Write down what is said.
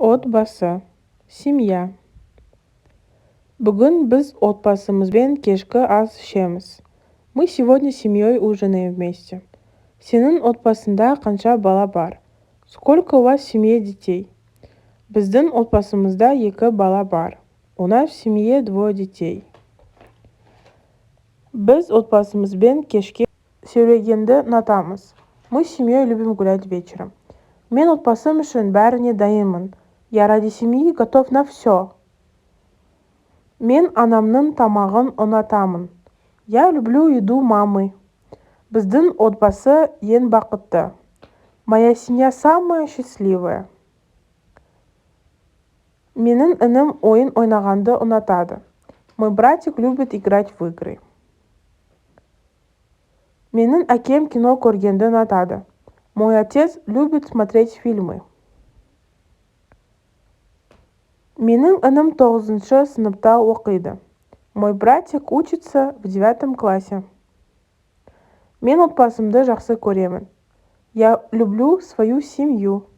Отбасы, семья. Бүгін біз отбасымызбен кешкі ас ішеміз. Мы сегодня с семьей ужинаем вместе. Сенің отбасында қанша бала бар? Сколько у вас в семье детей? Біздің отбасымызда 2 бала бар. У нас в семье 2 детей. Біз отбасымызбен кешке сөйлегенді ұнатамыз. Мы с семьей любим гулять вечером. Мен отбасым үшін бәріне дайынмын. Я ради семьи готов на все. Мен анамның тамағын ұнатамын. Я люблю еду мамы. Біздің отбасы ең бақытты. Моя семья самая счастливая. Менің інім ойын ойнағанды ұнатады. Мой братик любит играть в игры. Менің әкем кино көргенді ұнатады. Мой отец любит смотреть фильмы. Менің інім 9-шы сыныпта оқиды. Мой братик учится в 9 классе. Мен отбасымды жақсы көремін. Я люблю свою семью.